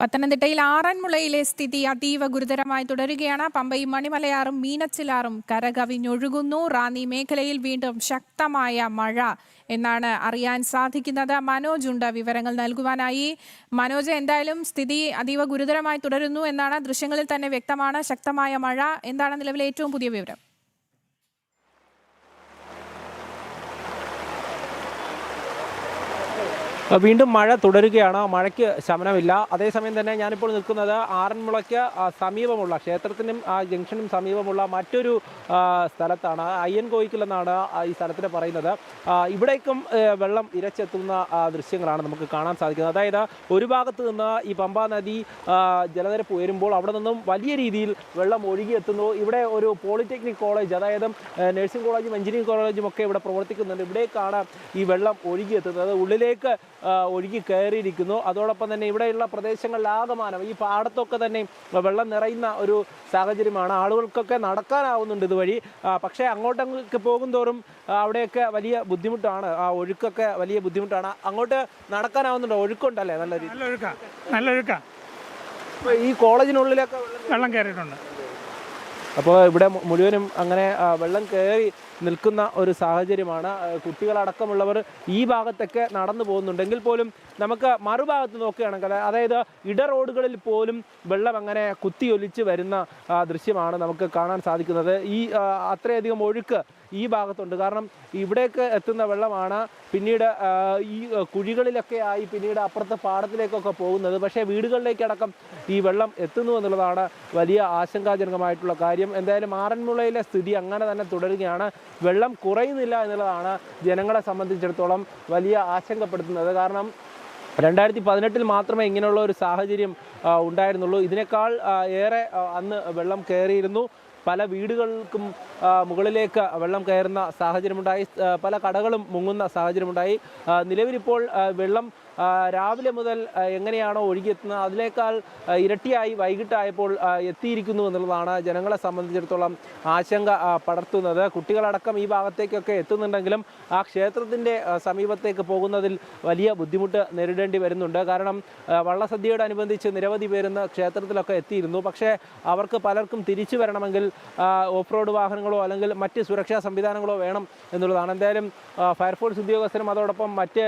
പത്തനംതിട്ടയിൽ ആറന്മുളയിലെ സ്ഥിതി അതീവ ഗുരുതരമായി തുടരുകയാണ്. പമ്പയും മണിമലയാറും മീനച്ചിലാറും കരകവിഞ്ഞൊഴുകുന്നു. റാന്നി മേഖലയിൽ വീണ്ടും ശക്തമായ മഴ എന്നാണ് അറിയാൻ സാധിക്കുന്നത്. മനോജ് ഉണ്ട് വിവരങ്ങൾ നൽകുവാനായി. മനോജ്, എന്തായാലും സ്ഥിതി അതീവ ഗുരുതരമായി തുടരുന്നു എന്നാണ് ദൃശ്യങ്ങളിൽ തന്നെ വ്യക്തമാണ്. ശക്തമായ മഴ. എന്താണ് നിലവിലെ ഏറ്റവും പുതിയ വിവരം? വീണ്ടും മഴ തുടരുകയാണ്. മഴയ്ക്ക് ശമനമില്ല. അതേസമയം തന്നെ ഞാനിപ്പോൾ നിൽക്കുന്നത് ആറന്മുളയ്ക്ക് സമീപമുള്ള ക്ഷേത്രത്തിനും ജംഗ്ഷനും സമീപമുള്ള മറ്റൊരു സ്ഥലത്താണ്. അയ്യൻകോയിക്കൽ എന്നാണ് ഈ സ്ഥലത്തിന് പറയുന്നത്. ഇവിടേക്കും വെള്ളം ഇരച്ചെത്തുന്ന ദൃശ്യങ്ങളാണ് നമുക്ക് കാണാൻ സാധിക്കുന്നത്. അതായത് ഒരു ഭാഗത്ത് നിന്ന് ഈ പമ്പാ നദി ജലനിരപ്പ് ഉയരുമ്പോൾ അവിടെ നിന്നും വലിയ രീതിയിൽ വെള്ളം ഒഴുകിയെത്തുന്നു. ഇവിടെ ഒരു പോളിടെക്നിക് കോളേജ്, അതായത് നഴ്സിംഗ് കോളേജും എഞ്ചിനീയറിംഗ് കോളേജും ഒക്കെ ഇവിടെ പ്രവർത്തിക്കുന്നുണ്ട്. ഇവിടേക്കാണ് ഈ വെള്ളം ഒഴുകിയെത്തുന്നത്. ഉള്ളിലേക്ക് ഒഴുകി കയറിയിരിക്കുന്നു. അതോടൊപ്പം തന്നെ ഇവിടെയുള്ള പ്രദേശങ്ങളിലാകമാനം ഈ പാടത്തൊക്കെ തന്നെ വെള്ളം നിറയുന്ന ഒരു സാഹചര്യമാണ്. ആളുകൾക്കൊക്കെ നടക്കാനാവുന്നുണ്ട് ഇതുവഴി. പക്ഷേ അങ്ങോട്ടൊക്കെ പോകും തോറും അവിടെയൊക്കെ വലിയ ബുദ്ധിമുട്ടാണ്. ആ ഒഴുക്കൊക്കെ വലിയ ബുദ്ധിമുട്ടാണ്. അങ്ങോട്ട് നടക്കാനാവുന്നുണ്ടോ? ഒഴുക്കുണ്ടല്ലേ? നല്ല ഒഴുക്കാ. ഈ കോളേജിനുള്ളിലൊക്കെ വെള്ളം കയറിയിട്ടുണ്ട്. അപ്പോൾ ഇവിടെ മുഴുവനും അങ്ങനെ വെള്ളം കയറി നിൽക്കുന്ന ഒരു സാഹചര്യമാണ്. കുട്ടികളടക്കമുള്ളവർ ഈ ഭാഗത്തൊക്കെ നടന്നു പോകുന്നുണ്ടെങ്കിൽ പോലും നമുക്ക് മറുഭാഗത്ത് നോക്കുകയാണെങ്കിൽ, അതായത് ഇട റോഡുകളിൽ പോലും വെള്ളം അങ്ങനെ കുത്തിയൊലിച്ച് വരുന്ന ദൃശ്യമാണ് നമുക്ക് കാണാൻ സാധിക്കുന്നത്. ഈ അത്രയധികം ഒഴുക്ക് ഈ ഭാഗത്തുണ്ട്. കാരണം ഇവിടേക്ക് എത്തുന്ന വെള്ളമാണ് പിന്നീട് ഈ കുഴികളിലൊക്കെ ആയി പിന്നീട് അപ്പുറത്തെ പാടത്തിലേക്കൊക്കെ പോകുന്നത്. പക്ഷേ വീടുകളിലേക്കടക്കം ഈ വെള്ളം എത്തുന്നു എന്നുള്ളതാണ് വലിയ ആശങ്കാജനകമായിട്ടുള്ള കാര്യം. എന്തായാലും ആറന്മുളയിലെ സ്ഥിതി അങ്ങനെ തന്നെ തുടരുകയാണ്. വെള്ളം കുറയുന്നില്ല എന്നുള്ളതാണ് ജനങ്ങളെ സംബന്ധിച്ചിടത്തോളം വലിയ ആശങ്കപ്പെടുത്തുന്നത്. കാരണം 2018 മാത്രമേ ഇങ്ങനെയുള്ള ഒരു സാഹചര്യം ഉണ്ടായിരുന്നുള്ളൂ. ഇതിനേക്കാൾ ഏറെ അന്ന് വെള്ളം കയറിയിരുന്നു. പല വീടുകൾക്കും മുകളിലേക്ക് വെള്ളം കയറുന്ന സാഹചര്യമുണ്ടായി. പല കടകളും മുങ്ങുന്ന സാഹചര്യമുണ്ടായി. നിലവിലിപ്പോൾ വെള്ളം രാവിലെ മുതൽ എങ്ങനെയാണോ ഒഴുകിയെത്തുന്നത് അതിനേക്കാൾ ഇരട്ടിയായി വൈകിട്ടായപ്പോൾ എത്തിയിരിക്കുന്നു എന്നുള്ളതാണ് ജനങ്ങളെ സംബന്ധിച്ചിടത്തോളം ആശങ്ക പടർത്തുന്നത്. കുട്ടികളടക്കം ഈ ഭാഗത്തേക്കൊക്കെ എത്തുന്നുണ്ടെങ്കിലും ആ ക്ഷേത്രത്തിൻ്റെ സമീപത്തേക്ക് പോകുന്നതിൽ വലിയ ബുദ്ധിമുട്ട് നേരിടേണ്ടി വരുന്നുണ്ട്. കാരണം വള്ളസദ്യയോടനുബന്ധിച്ച് നിരവധി പേരുന്ന് ക്ഷേത്രത്തിലൊക്കെ എത്തിയിരുന്നു. പക്ഷേ അവർക്ക് പലർക്കും തിരിച്ചു വരണമെങ്കിൽ ഓഫ് റോഡ് വാഹനങ്ങളോ അല്ലെങ്കിൽ മറ്റ് സുരക്ഷാ സംവിധാനങ്ങളോ വേണം എന്നുള്ളതാണ്. എന്തായാലും ഫയർഫോഴ്സ് ഉദ്യോഗസ്ഥരും അതോടൊപ്പം മറ്റ്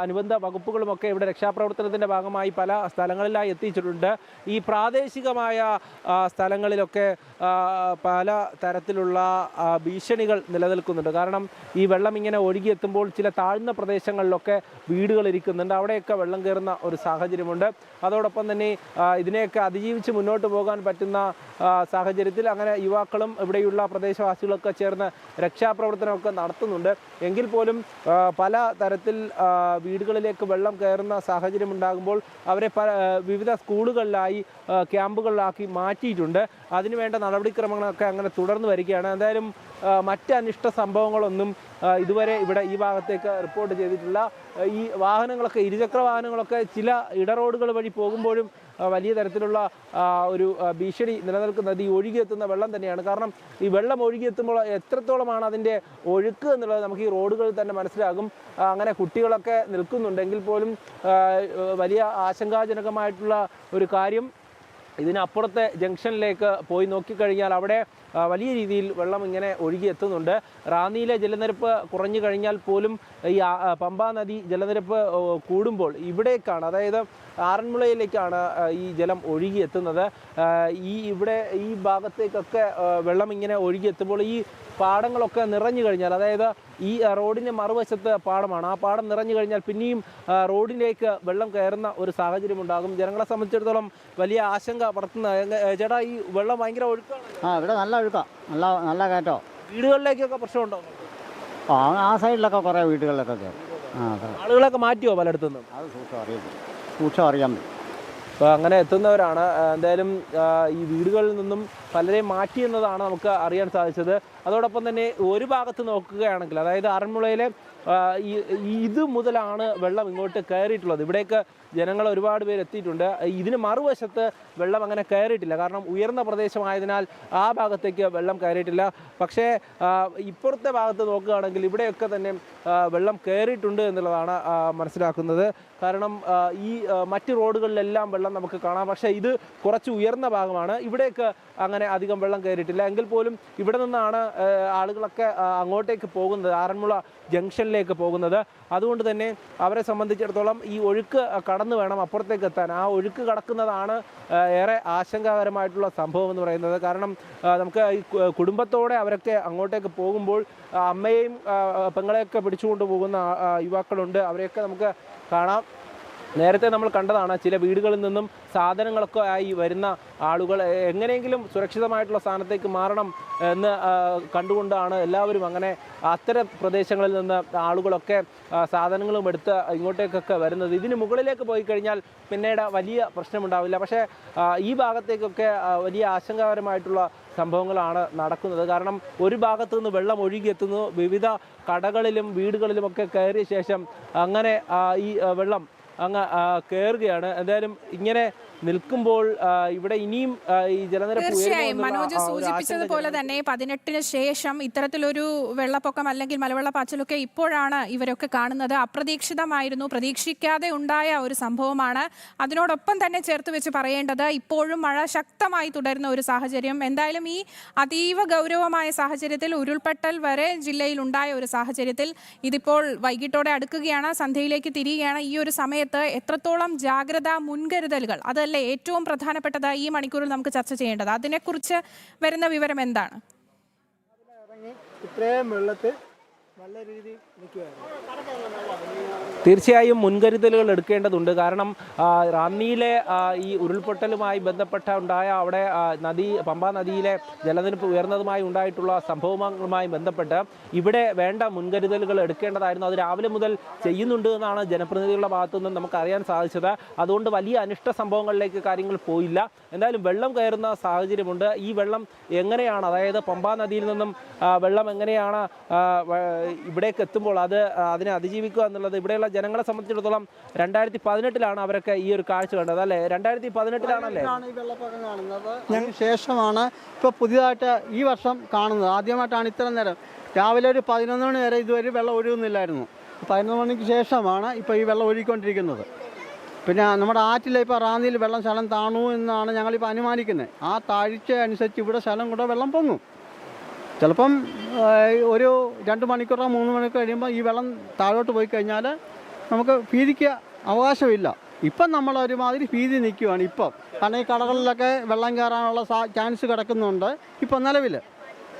അനുബന്ധ വകുപ്പുകളുമൊക്കെ ഇവിടെ രക്ഷാപ്രവർത്തനത്തിൻ്റെ ഭാഗമായി പല സ്ഥലങ്ങളിലായി എത്തിച്ചിട്ടുണ്ട്. ഈ പ്രാദേശികമായ സ്ഥലങ്ങളിലൊക്കെ പല തരത്തിലുള്ള ഭീഷണികൾ നിലനിൽക്കുന്നുണ്ട്. കാരണം ഈ വെള്ളം ഇങ്ങനെ ഒഴുകിയെത്തുമ്പോൾ ചില താഴ്ന്ന പ്രദേശങ്ങളിലൊക്കെ വീടുകൾ ഇരിക്കുന്നുണ്ട്. അവിടെയൊക്കെ വെള്ളം കയറുന്ന ഒരു സാഹചര്യമുണ്ട്. അതോടൊപ്പം തന്നെ ഇതിനെയൊക്കെ അതിജീവിച്ച് മുന്നോട്ട് പോകാൻ പറ്റുന്ന സാഹചര്യത്തിൽ അങ്ങനെ യുവാക്കളും ഇവിടെയുള്ള പ്രദേശവാസികളൊക്കെ ചേർന്ന് രക്ഷാപ്രവർത്തനമൊക്കെ നടത്തുന്നുണ്ട്. എങ്കിൽ പോലും പല തരത്തിൽ വീടുകളിലേക്ക് വെള്ളം കയറുന്ന സാഹചര്യം ഉണ്ടാകുമ്പോൾ അവരെ വിവിധ സ്കൂളുകളിലായി ക്യാമ്പുകളിലാക്കി മാറ്റിയിട്ടുണ്ട്. അതിനുവേണ്ട നടപടിക്രമങ്ങളൊക്കെ അങ്ങനെ തുടർന്ന് വരികയാണ്. എന്തായാലും മറ്റ് അനിഷ്ട സംഭവങ്ങളൊന്നും ഇതുവരെ ഇവിടെ ഈ ഭാഗത്തേക്ക് റിപ്പോർട്ട് ചെയ്തിട്ടില്ല. ഈ വാഹനങ്ങളൊക്കെ ഇരുചക്ര വാഹനങ്ങളൊക്കെ ചില ഇടറോഡുകൾ വഴി പോകുമ്പോഴും വലിയ തരത്തിലുള്ള ഒരു ഭീഷണി നിലനിൽക്കുന്നത് ഈ ഒഴുകിയെത്തുന്ന വെള്ളം തന്നെയാണ്. കാരണം ഈ വെള്ളം ഒഴുകിയെത്തുമ്പോൾ എത്രത്തോളമാണ് അതിൻ്റെ ഒഴുക്ക് എന്നുള്ളത് നമുക്ക് ഈ റോഡുകളിൽ തന്നെ മനസ്സിലാകും. അങ്ങനെ കുട്ടികളൊക്കെ നിൽക്കുന്നുണ്ടെങ്കിൽ പോലും വലിയ ആശങ്കാജനകമായിട്ടുള്ള ഒരു കാര്യം, ഇതിനപ്പുറത്തെ ജംഗ്ഷനിലേക്ക് പോയി നോക്കിക്കഴിഞ്ഞാൽ അവിടെ വലിയ രീതിയിൽ വെള്ളം ഇങ്ങനെ ഒഴുകിയെത്തുന്നുണ്ട്. റാന്നിയിലെ ജലനിരപ്പ് കുറഞ്ഞു കഴിഞ്ഞാൽ പോലും ഈ പമ്പാ നദി ജലനിരപ്പ് കൂടുമ്പോൾ ഇവിടേക്കാണ്, അതായത് ആറന്മുളയിലേക്കാണ് ഈ ജലം ഒഴുകിയെത്തുന്നത്. ഈ ഭാഗത്തേക്കൊക്കെ വെള്ളം ഇങ്ങനെ ഒഴുകിയെത്തുമ്പോൾ ഈ പാടങ്ങളൊക്കെ നിറഞ്ഞു കഴിഞ്ഞാൽ, അതായത് ഈ റോഡിൻ്റെ മറുവശത്ത് പാടമാണ്, ആ പാടം നിറഞ്ഞു കഴിഞ്ഞാൽ പിന്നെയും റോഡിലേക്ക് വെള്ളം കയറുന്ന ഒരു സാഹചര്യം ഉണ്ടാകും. ജനങ്ങളെ സംബന്ധിച്ചിടത്തോളം വലിയ ആശങ്ക പടർത്തുന്ന. ചേട്ടാ, ഈ വെള്ളം ഭയങ്കര ഒഴുക്കാണ്. ഇവിടെ നല്ല ഒഴുക്കാണ്, നല്ല കയറ്റോ. വീടുകളിലേക്കൊക്കെ പ്രശ്നമുണ്ടോ? ആ സൈഡിലൊക്കെ കുറേ വീടുകളിലൊക്കെ കയറും. ആളുകളൊക്കെ മാറ്റിയോ പലയിടത്തുനിന്നും? അത് സൂക്ഷം അറിയാൻ പറ്റും. അപ്പോൾ അങ്ങനെ എത്തുന്നവരാണ്. എന്തായാലും ഈ വീടുകളിൽ നിന്നും പലരെയും മാറ്റിയെന്നതാണ് നമുക്ക് അറിയാൻ സാധിച്ചത്. അതോടൊപ്പം തന്നെ ഒരു ഭാഗത്ത് നോക്കുകയാണെങ്കിൽ, അതായത് ആറന്മുളയിലെ ഇത് മുതലാണ് വെള്ളം ഇങ്ങോട്ട് കയറിയിട്ടുള്ളത്. ഇവിടേക്ക് ജനങ്ങൾ ഒരുപാട് പേര് എത്തിയിട്ടുണ്ട്. ഇതിന് മറുവശത്ത് വെള്ളം അങ്ങനെ കയറിയിട്ടില്ല, കാരണം ഉയർന്ന പ്രദേശമായതിനാൽ ആ ഭാഗത്തേക്ക് വെള്ളം കയറിയിട്ടില്ല. പക്ഷേ ഇപ്പുറത്തെ ഭാഗത്ത് നോക്കുകയാണെങ്കിൽ ഇവിടെയൊക്കെ തന്നെ വെള്ളം കയറിയിട്ടുണ്ട് എന്നുള്ളതാണ് മനസ്സിലാക്കുന്നത്. കാരണം ഈ മറ്റ് റോഡുകളിലെല്ലാം വെള്ളം നമുക്ക് കാണാം. പക്ഷേ ഇത് കുറച്ച് ഉയർന്ന ഭാഗമാണ്, ഇവിടേക്ക് അങ്ങനെ അധികം വെള്ളം കയറിയിട്ടില്ല. എങ്കിൽ പോലും ഇവിടെ നിന്നാണ് ആളുകളൊക്കെ അങ്ങോട്ടേക്ക് പോകുന്നത്, ആറന്മുള ജംഗ്ഷനിലേക്ക് പോകുന്നത്. അതുകൊണ്ട് തന്നെ അവരെ സംബന്ധിച്ചിടത്തോളം ഈ ഒഴുക്ക് കടന്നു വേണം അപ്പുറത്തേക്ക് എത്താൻ. ആ ഒഴുക്ക് കടക്കുന്നതാണ് ഏറെ ആശങ്കാകരമായിട്ടുള്ള സംഭവം എന്ന് പറയുന്നത്. കാരണം നമുക്ക് ഈ കുടുംബത്തോടെ അവരൊക്കെ അങ്ങോട്ടേക്ക് പോകുമ്പോൾ അമ്മയെയും പെങ്ങളെയൊക്കെ പിടിച്ചുകൊണ്ട് പോകുന്ന യുവാക്കളുണ്ട്. അവരെയൊക്കെ നമുക്ക് കാണാം. നേരത്തെ നമ്മൾ കണ്ടതാണ്, ചില വീടുകളിൽ നിന്നും സാധനങ്ങളൊക്കെ ആയി വരുന്ന ആളുകൾ എങ്ങനെയെങ്കിലും സുരക്ഷിതമായിട്ടുള്ള സ്ഥാനത്തേക്ക് മാറണം എന്ന് കണ്ടുകൊണ്ടാണ് എല്ലാവരും അങ്ങനെ അത്തരം പ്രദേശങ്ങളിൽ നിന്ന് ആളുകളൊക്കെ സാധനങ്ങളും എടുത്ത് ഇങ്ങോട്ടേക്കൊക്കെ വരുന്നത്. ഇതിന് മുകളിലേക്ക് പോയി കഴിഞ്ഞാൽ പിന്നീട് വലിയ പ്രശ്നമുണ്ടാവില്ല. പക്ഷേ ഈ ഭാഗത്തേക്കൊക്കെ വലിയ ആശങ്കാകരമായിട്ടുള്ള സംഭവങ്ങളാണ് നടക്കുന്നത്. കാരണം ഒരു ഭാഗത്തു നിന്ന് വെള്ളം ഒഴുകിയെത്തുന്നു, വിവിധ കടകളിലും വീടുകളിലുമൊക്കെ കയറിയ ശേഷം അങ്ങനെ ഈ വെള്ളം അങ്ങ് കയറുകയാണ്. എന്തായാലും ഇങ്ങനെ നിൽക്കുമ്പോൾ ഇവിടെ ഇനിയും ഈ ജലനിരപ്പ് തീർച്ചയായും മനോജ് സൂചിപ്പിച്ചതുപോലെ തന്നെ 18-ന് ശേഷം ഇത്തരത്തിലൊരു വെള്ളപ്പൊക്കം അല്ലെങ്കിൽ മലവെള്ളപ്പാച്ചിലൊക്കെ ഇപ്പോഴാണ് ഇവരൊക്കെ കാണുന്നത്. അപ്രതീക്ഷിതമായിരുന്നു, പ്രതീക്ഷിക്കാതെ ഉണ്ടായ ഒരു സംഭവമാണ്. അതിനോടൊപ്പം തന്നെ ചേർത്ത് വെച്ച് പറയേണ്ടത്, ഇപ്പോഴും മഴ ശക്തമായി തുടരുന്ന ഒരു സാഹചര്യം. എന്തായാലും ഈ അതീവ ഗൗരവമായ സാഹചര്യത്തിൽ ഉരുൾപൊട്ടൽ വരെ ജില്ലയിൽ ഉണ്ടായ ഒരു സാഹചര്യത്തിൽ ഇതിപ്പോൾ വൈകിട്ടോടെ അടുക്കുകയാണ്, സന്ധ്യയിലേക്ക് തിരിയുകയാണ്. ഈ ഒരു സമയത്ത് എത്രത്തോളം ജാഗ്രതാ മുൻകരുതലുകൾ, അതല്ല ഏറ്റവും പ്രധാനപ്പെട്ടത് ഈ മണിക്കൂറിൽ നമുക്ക് ചർച്ച ചെയ്യേണ്ടത്, അതിനെക്കുറിച്ച് വരുന്ന വിവരം എന്താണ്? ഇത്രയും വെള്ളത്തിൽ നല്ല രീതിയിൽ നിൽക്കുകയായിരുന്നു. തീർച്ചയായും മുൻകരുതലുകൾ എടുക്കേണ്ടതുണ്ട്. കാരണം റാന്നിയിലെ ഈ ഉരുൾപൊട്ടലുമായി ബന്ധപ്പെട്ട ഉണ്ടായ അവിടെ പമ്പാ നദിയിലെ ജലനിരപ്പ് ഉയർന്നതുമായി ഉണ്ടായിട്ടുള്ള സംഭവങ്ങളുമായി ബന്ധപ്പെട്ട് ഇവിടെ വേണ്ട മുൻകരുതലുകൾ എടുക്കേണ്ടതായിരുന്നു. അത് രാവിലെ മുതൽ ചെയ്യുന്നുണ്ട് എന്നാണ് ജനപ്രതിനിധികളുടെ ഭാഗത്തു നിന്നും നമുക്ക് അറിയാൻ സാധിച്ചത്. അതുകൊണ്ട് വലിയ അനിഷ്ട സംഭവങ്ങളിലേക്ക് കാര്യങ്ങൾ പോയില്ല. എന്തായാലും വെള്ളം കയറുന്ന സാഹചര്യമുണ്ട്. ഈ വെള്ളം എങ്ങനെയാണ്, അതായത് പമ്പാ നദിയിൽ നിന്നും വെള്ളം എങ്ങനെയാണ് ഇവിടേക്ക് എത്തുമ്പോൾ അതിനെ അതിജീവിക്കുക എന്നുള്ളത് ഇവിടെയുള്ള ജനങ്ങളെ സംബന്ധിച്ചിടത്തോളം 2018-ലാണ് അവരൊക്കെ ഈ ഒരു കാഴ്ച കണ്ടത്, അല്ലേ? 2018-ലാണല്ലേ ഈ വെള്ളപ്പൊക്കം കാണുന്നത്. ഞങ്ങൾക്ക് ശേഷമാണ് ഇപ്പോൾ പുതിയതായിട്ട് ഈ വർഷം കാണുന്നത്. ആദ്യമായിട്ടാണ് ഇത്ര നേരം, രാവിലെ ഒരു 11 മണി വരെ ഇതുവരെ വെള്ളം ഒഴുകുന്നില്ലായിരുന്നു. 11 മണിക്ക് ശേഷമാണ് ഇപ്പോൾ ഈ വെള്ളം ഒഴുകിക്കൊണ്ടിരിക്കുന്നത്. പിന്നെ നമ്മുടെ ആറ്റിൽ ഇപ്പോൾ റാന്നിയിൽ വെള്ളം ശലം താണു എന്നാണ് ഞങ്ങളിപ്പോൾ അനുമാനിക്കുന്നത്. ആ താഴ്ച അനുസരിച്ച് ഇവിടെ ശലം കൂടെ വെള്ളം പൊങ്ങും. ചിലപ്പം ഒരു 2 മണിക്കൂറോ 3 മണിക്കൂർ കഴിയുമ്പോൾ ഈ വെള്ളം താഴോട്ട് പോയി കഴിഞ്ഞാൽ നമുക്ക് ഭീതിക്ക് അവകാശമില്ല. ഇപ്പം നമ്മൾ ഒരുമാതിരി ഭീതി നിൽക്കുകയാണ് ഇപ്പം. കാരണം ഈ കടകളിലൊക്കെ വെള്ളം കയറാനുള്ള ചാൻസ് കിടക്കുന്നുണ്ട് ഇപ്പം നിലവിൽ.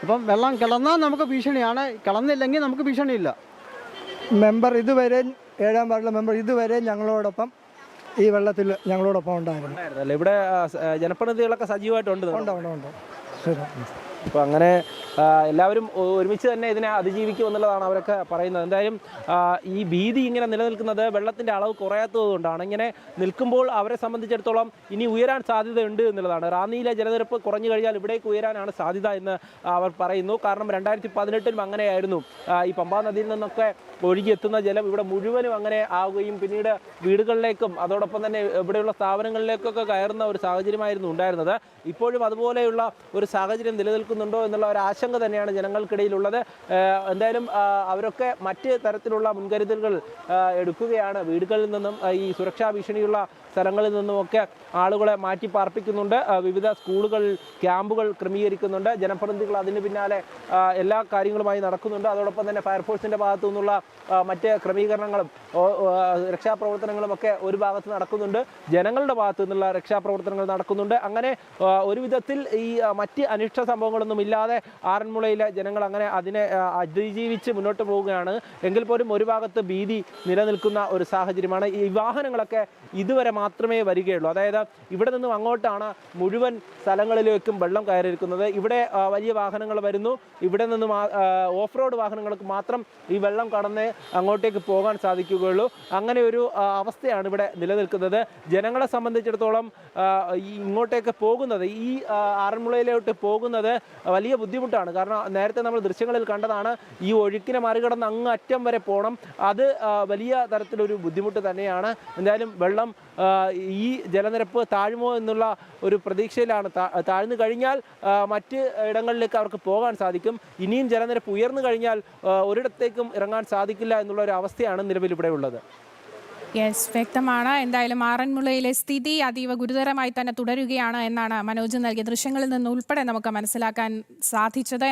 ഇപ്പം വെള്ളം കിടന്നാൽ നമുക്ക് ഭീഷണിയാണ്, കിടന്നില്ലെങ്കിൽ നമുക്ക് ഭീഷണിയില്ല. മെമ്പർ ഇതുവരെ 7-ാം വാർഡിലെ മെമ്പർ ഇതുവരെ ഞങ്ങളോടൊപ്പം ഈ വെള്ളത്തിൽ ഞങ്ങളോടൊപ്പം ഉണ്ടായിരുന്നു. ഇവിടെ ജനപ്രതിനിധികളൊക്കെ സജീവമായിട്ടുണ്ട്. ഉണ്ട്. ശരി. അപ്പോൾ അങ്ങനെ എല്ലാവരും ഒരുമിച്ച് തന്നെ ഇതിനെ അതിജീവിക്കുമെന്നുള്ളതാണ് അവരൊക്കെ പറയുന്നത്. എന്തായാലും ഈ ഭീതി ഇങ്ങനെ നിലനിൽക്കുന്നത് വെള്ളത്തിൻ്റെ അളവ് കുറയാത്തതുകൊണ്ടാണ്. ഇങ്ങനെ നിൽക്കുമ്പോൾ അവരെ സംബന്ധിച്ചിടത്തോളം ഇനി ഉയരാൻ സാധ്യതയുണ്ട് എന്നുള്ളതാണ്. റാന്നിയിലെ ജലനിരപ്പ് കുറഞ്ഞു കഴിഞ്ഞാൽ ഇവിടേക്ക് ഉയരാനാണ് സാധ്യത എന്ന് അവർ പറയുന്നു. കാരണം 2018-ലും അങ്ങനെയായിരുന്നു. ഈ പമ്പാ നദിയിൽ നിന്നൊക്കെ ഒഴുകിയെത്തുന്ന ജലം ഇവിടെ മുഴുവനും അങ്ങനെ ആവുകയും പിന്നീട് വീടുകളിലേക്കും അതോടൊപ്പം തന്നെ ഇവിടെയുള്ള സ്ഥാപനങ്ങളിലേക്കൊക്കെ കയറുന്ന ഒരു സാഹചര്യമായിരുന്നു ഉണ്ടായിരുന്നത്. ഇപ്പോഴും അതുപോലെയുള്ള ഒരു സാഹചര്യം നിലനിൽക്കുന്നുണ്ടോ എന്നുള്ള ഒരു ആശങ്ക തന്നെയാണ് ജനങ്ങൾക്കിടയിലുള്ളത്. എന്തായാലും അവരൊക്കെ മറ്റ് തരത്തിലുള്ള മുൻകരുതലുകൾ എടുക്കുകയാണ്. വീടുകളിൽ നിന്നും ഈ സുരക്ഷാ ഭീഷണിയുള്ള സ്ഥലങ്ങളിൽ നിന്നുമൊക്കെ ആളുകളെ മാറ്റി പാർപ്പിക്കുന്നുണ്ട്. വിവിധ സ്കൂളുകളിൽ ക്യാമ്പുകൾ ക്രമീകരിക്കുന്നുണ്ട്. ജനപ്രതിനിധികൾ അതിന് പിന്നാലെ എല്ലാ കാര്യങ്ങളുമായി നടക്കുന്നുണ്ട്. അതോടൊപ്പം തന്നെ ഫയർഫോഴ്സിൻ്റെ ഭാഗത്തു നിന്നുള്ള മറ്റ് ക്രമീകരണങ്ങളും രക്ഷാപ്രവർത്തനങ്ങളുമൊക്കെ ഒരു ഭാഗത്ത് നടക്കുന്നുണ്ട്. ജനങ്ങളുടെ ഭാഗത്തു നിന്നുള്ള രക്ഷാപ്രവർത്തനങ്ങൾ നടക്കുന്നുണ്ട്. അങ്ങനെ ഒരു വിധത്തിൽ ഈ മറ്റ് അനിഷ്ട സംഭവങ്ങളൊന്നും ഇല്ലാതെ ആറന്മുളയിലെ ജനങ്ങൾ അങ്ങനെ അതിനെ അതിജീവിച്ച് മുന്നോട്ട് പോവുകയാണ്. എങ്കിൽ പോലും ഒരു ഭാഗത്ത് ഭീതി നിലനിൽക്കുന്ന ഒരു സാഹചര്യമാണ്. ഈ വാഹനങ്ങളൊക്കെ ഇതുവരെ മാത്രമേ വരികയുള്ളൂ. അതായത് ഇവിടെ നിന്നും അങ്ങോട്ടാണ് മുഴുവൻ സ്ഥലങ്ങളിലേക്കും വെള്ളം കയറിയിരിക്കുന്നത്. ഇവിടെ വലിയ വാഹനങ്ങൾ വരുന്നു, ഇവിടെ നിന്നും ഓഫ് റോഡ് വാഹനങ്ങൾക്ക് മാത്രം ഈ വെള്ളം കടന്ന് അങ്ങോട്ടേക്ക് പോകാൻ സാധിക്കുകയുള്ളൂ. അങ്ങനെ ഒരു അവസ്ഥയാണ് ഇവിടെ നിലനിൽക്കുന്നത്. ജനങ്ങളെ സംബന്ധിച്ചിടത്തോളം ഇങ്ങോട്ടേക്ക് പോകുന്നത്, ഈ ആറന്മുളയിലോട്ട് പോകുന്നത് വലിയ ബുദ്ധിമുട്ടാണ്. കാരണം നേരത്തെ നമ്മൾ ദൃശ്യങ്ങളിൽ കണ്ടതാണ്, ഈ ഒഴുക്കിനെ മറികടന്ന് അങ്ങ് അറ്റം വരെ പോകണം. അത് വലിയ തരത്തിലൊരു ബുദ്ധിമുട്ട് തന്നെയാണ്. എന്തായാലും വെള്ളം ഈ ജലനിരപ്പ് താഴുമോ എന്നുള്ള ഒരു പ്രതീക്ഷയിലാണ്. താഴ്ന്നു കഴിഞ്ഞാൽ മറ്റ് ഇടങ്ങളിലേക്ക് അവർക്ക് പോകാൻ സാധിക്കും. ഇനിയും ജലനിരപ്പ് ഉയർന്നു കഴിഞ്ഞാൽ ഒരിടത്തേക്കും ഇറങ്ങാൻ സാധിക്കില്ല എന്നുള്ള ഒരു അവസ്ഥയാണ് നിലവിൽ ഇവിടെ ഉള്ളത്. യെസ്, വ്യക്തമാണ്. എന്തായാലും ആറന്മുളയിലെ സ്ഥിതി അതീവ ഗുരുതരമായി തന്നെ തുടരുകയാണ് എന്നാണ് മനോജ് നൽകിയ ദൃശ്യങ്ങളിൽ നിന്ന് ഉൾപ്പെടെ നമുക്ക് മനസ്സിലാക്കാൻ സാധിച്ചത്.